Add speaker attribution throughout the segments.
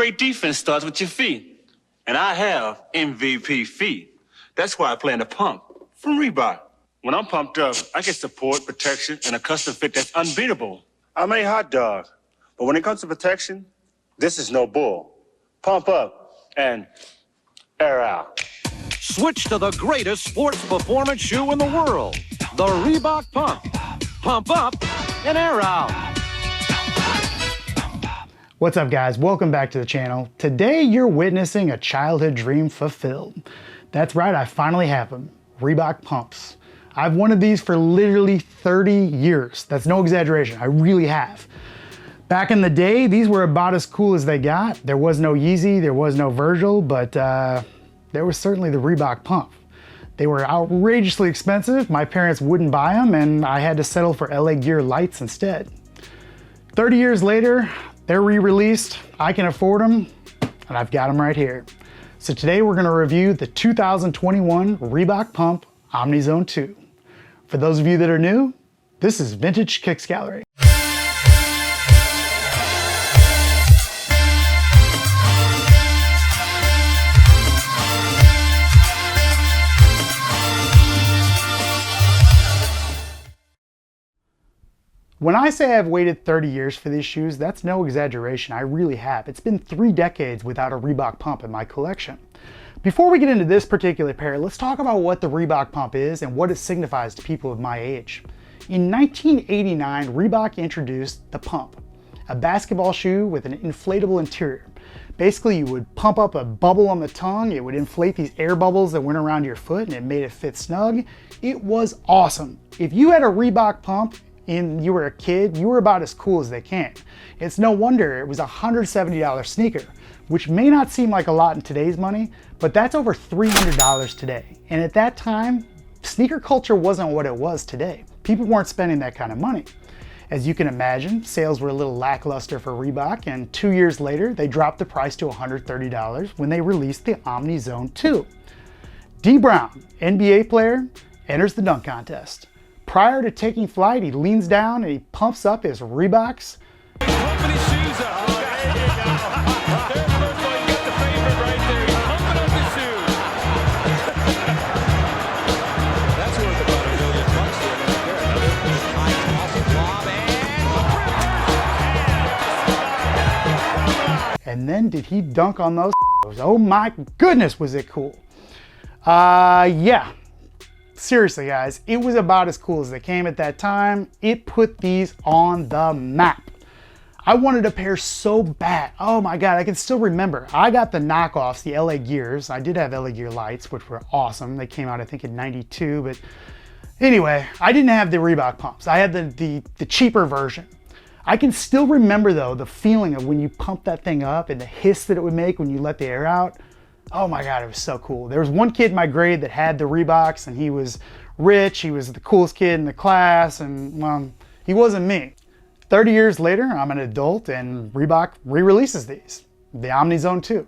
Speaker 1: Great defense starts with your feet. And I have MVP feet. That's why I play in the pump from Reebok. When I'm pumped up, I get support, protection, and a custom fit that's unbeatable. I'm a hot dog. But when it comes to protection, this is no bull. Pump up and air out.
Speaker 2: Switch to the greatest sports performance shoe in the world, the Reebok Pump. Pump up and air out.
Speaker 3: What's up, guys? Welcome back to the channel. Today you're witnessing a childhood dream fulfilled. That's right, I finally have them, Reebok pumps. I've wanted these for literally 30 years. That's no exaggeration, I really have. Back in the day, these were about as cool as they got. There was no Yeezy, there was no Virgil, but there was certainly the Reebok pump. They were outrageously expensive. My parents wouldn't buy them, and I had to settle for LA Gear lights instead. 30 years later, they're re-released, I can afford them, and I've got them right here. So today we're gonna review the 2021 Reebok Pump Omni Zone II. For those of you that are new, this is Vintage Kicks Gallery. When I say I've waited 30 years for these shoes, that's no exaggeration, I really have. It's been 3 decades without a Reebok pump in my collection. Before we get into this particular pair, let's talk about what the Reebok pump is and what it signifies to people of my age. In 1989, Reebok introduced the pump, a basketball shoe with an inflatable interior. Basically, you would pump up a bubble on the tongue, it would inflate these air bubbles that went around your foot and it made it fit snug. It was awesome. If you had a Reebok pump, and you were a kid, you were about as cool as they can. It's no wonder it was a $170 sneaker, which may not seem like a lot in today's money, but that's over $300 today. And at that time, sneaker culture wasn't what it was today. People weren't spending that kind of money. As you can imagine, sales were a little lackluster for Reebok, and 2 years later, they dropped the price to $130 when they released the Omni Zone II. D. Brown, NBA player, enters the dunk contest. Prior to taking flight, he leans down and he pumps up his Reeboks.
Speaker 4: Pumping his shoes up. Oh, there you go. There's first one. You got the favorite right there. He's pumping up his shoes. That's worth about $1 million right there. Another high toss lob
Speaker 3: and then did he dunk on those? Oh my goodness, was it cool. Yeah. Seriously, guys, it was about as cool as they came at that time. It put these on the map. I wanted a pair so bad. Oh my God, I can still remember. I got the knockoffs, the LA Gears. I did have LA Gear lights, which were awesome. They came out, I think, in '92, but anyway, I didn't have the Reebok pumps. I had the cheaper version. I can still remember, though, the feeling of when you pump that thing up and the hiss that it would make when you let the air out. Oh my God, it was so cool. There was one kid in my grade that had the Reeboks, and he was rich, he was the coolest kid in the class, and well, he wasn't me. 30 years later, I'm an adult, and Reebok re-releases these, the Omni Zone II,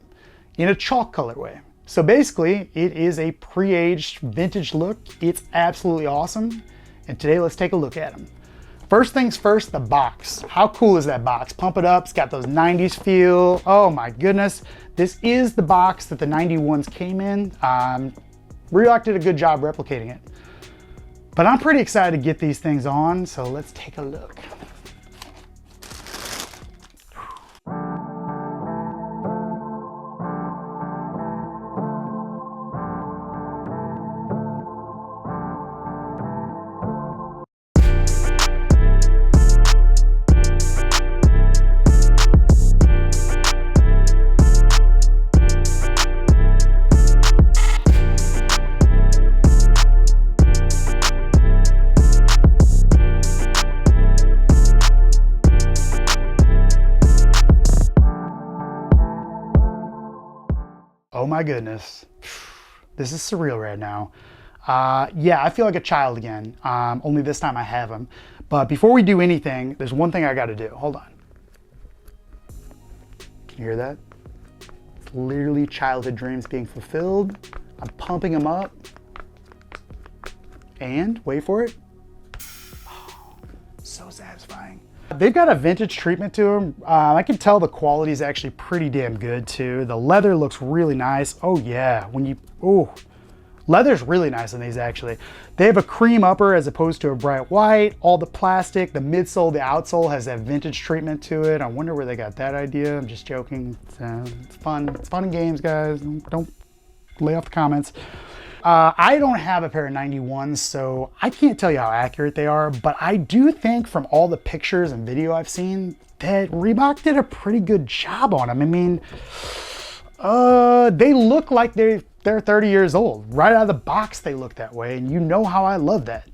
Speaker 3: in a chalk colorway. So basically, it is a pre-aged vintage look. It's absolutely awesome, and today let's take a look at them. First things first, the box. How cool is that box? Pump it up, it's got those 90s feel. Oh my goodness. This is the box that the 91s came in. Reebok did a good job replicating it. But I'm pretty excited to get these things on, so let's take a look. Oh my goodness, this is surreal right now. Yeah, I feel like a child again, only this time I have them. But before we do anything, there's one thing I gotta do. Hold on. Can you hear that? It's literally childhood dreams being fulfilled. I'm pumping them up. And, wait for it. Oh, so satisfying. They've got a vintage treatment to them. I can tell the quality is actually pretty damn good too. The leather looks really nice. Oh yeah, leather's really nice on these actually. They have a cream upper as opposed to a bright white. All the plastic, the midsole, the outsole has that vintage treatment to it. I wonder where they got that idea. I'm just joking. It's fun. It's fun in games, guys. Don't lay off the comments. I don't have a pair of 91s, so I can't tell you how accurate they are, but I do think from all the pictures and video I've seen that Reebok did a pretty good job on them. I mean, they look like they're 30 years old. Right out of the box, they look that way, and you know how I love that.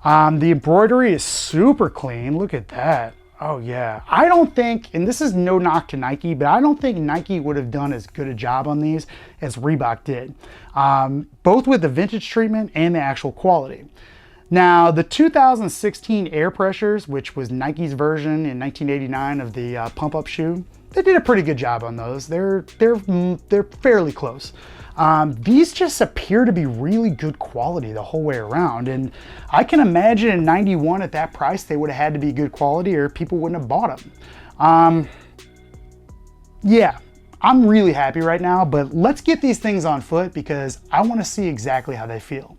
Speaker 3: The embroidery is super clean. Look at that. Oh yeah. I don't think, and this is no knock to Nike, but I don't think Nike would have done as good a job on these as Reebok did. Both with the vintage treatment and the actual quality. Now, the 2016 Air Pressures, which was Nike's version in 1989 of the pump-up shoe, they did a pretty good job on those. They're fairly close. These just appear to be really good quality the whole way around. And I can imagine in 91 at that price, they would have had to be good quality or people wouldn't have bought them. Yeah, I'm really happy right now, but let's get these things on foot because I want to see exactly how they feel.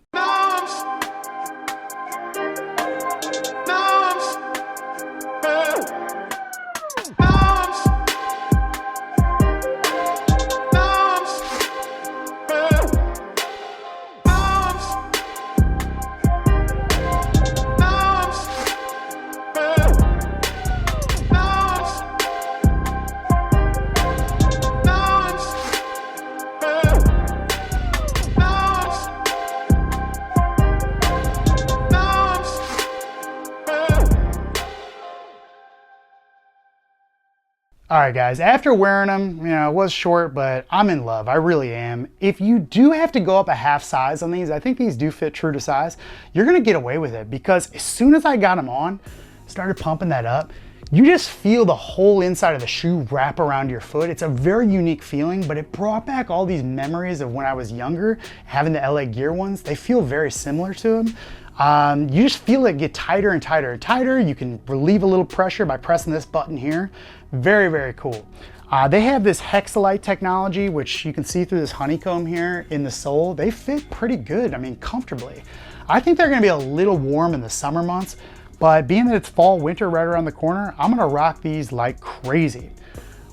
Speaker 3: All right, guys, after wearing them, you know, it was short, but I'm in love. I really am. If you do have to go up a half size on these, I think these do fit true to size, you're gonna get away with it because as soon as I got them on, started pumping that up, you just feel the whole inside of the shoe wrap around your foot. It's a very unique feeling, but it brought back all these memories of when I was younger, having the LA Gear ones. They feel very similar to them. You just feel it get tighter and tighter and tighter. You can relieve a little pressure by pressing this button here. Very, very cool. They have this Hexalite technology, which you can see through this honeycomb here in the sole. They fit pretty good, I mean, comfortably. I think they're gonna be a little warm in the summer months, but being that it's fall, winter right around the corner, I'm gonna rock these like crazy.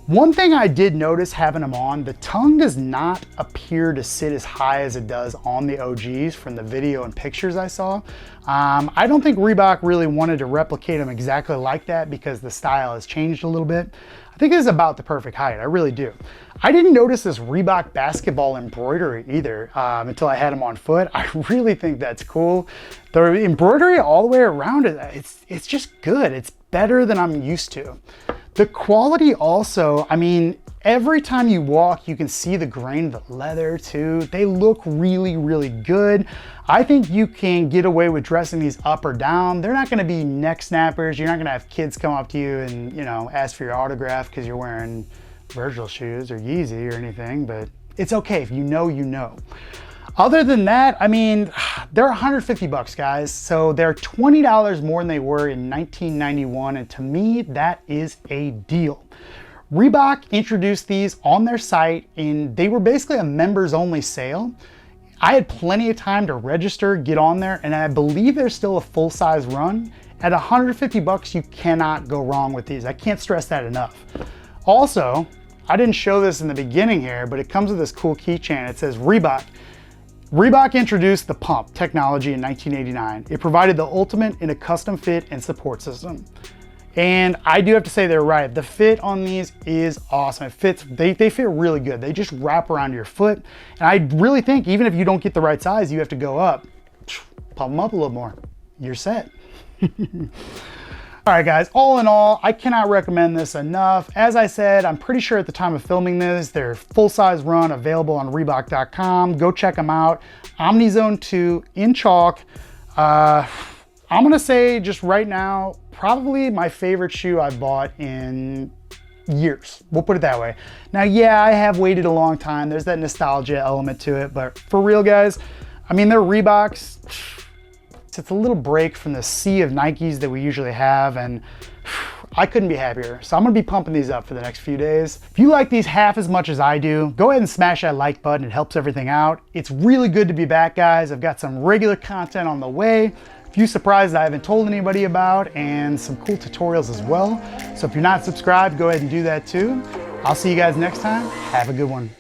Speaker 3: One thing I did notice having them on, the tongue does not appear to sit as high as it does on the OGs from the video and pictures I saw. I don't think Reebok really wanted to replicate them exactly like that because the style has changed a little bit. I think it is about the perfect height, I really do. I didn't notice this Reebok basketball embroidery either until I had them on foot. I really think that's cool. The embroidery all the way around it, it's just good. It's better than I'm used to. The quality also, I mean, every time you walk, you can see the grain of the leather too. They look really, really good. I think you can get away with dressing these up or down. They're not gonna be neck snappers. You're not gonna have kids come up to you and, you know, ask for your autograph because you're wearing Virgil shoes or Yeezy or anything, but it's okay. If you know, you know. Other than that, I mean, they're 150 bucks, guys. So they're $20 more than they were in 1991. And to me, that is a deal. Reebok introduced these on their site and they were basically a members only sale. I had plenty of time to register, get on there, and I believe there's still a full size run. At 150 bucks, you cannot go wrong with these. I can't stress that enough. Also, I didn't show this in the beginning here, but it comes with this cool keychain. It says Reebok. Reebok introduced the pump technology in 1989. It provided the ultimate in a custom fit and support system. And I do have to say they're right. The fit on these is awesome. It fits, they fit really good. They just wrap around your foot. And I really think even if you don't get the right size, you have to go up, pump them up a little more. You're set. All right, guys, all in all, I cannot recommend this enough. As I said, I'm pretty sure at the time of filming this, they're full-size run available on Reebok.com. Go check them out. Omni Zone II in chalk. I'm gonna say just right now, probably my favorite shoe I've bought in years. We'll put it that way. Now, yeah, I have waited a long time. There's that nostalgia element to it, but for real, guys, I mean, they're Reeboks. It's a little break from the sea of Nikes that we usually have, and I couldn't be happier. So I'm gonna be pumping these up for the next few days. If you like these half as much as I do, go ahead and smash that like button. It helps everything out. It's really good to be back, guys. I've got some regular content on the way. A few surprises I haven't told anybody about, and some cool tutorials as well. So if you're not subscribed, go ahead and do that too. I'll see you guys next time. Have a good one.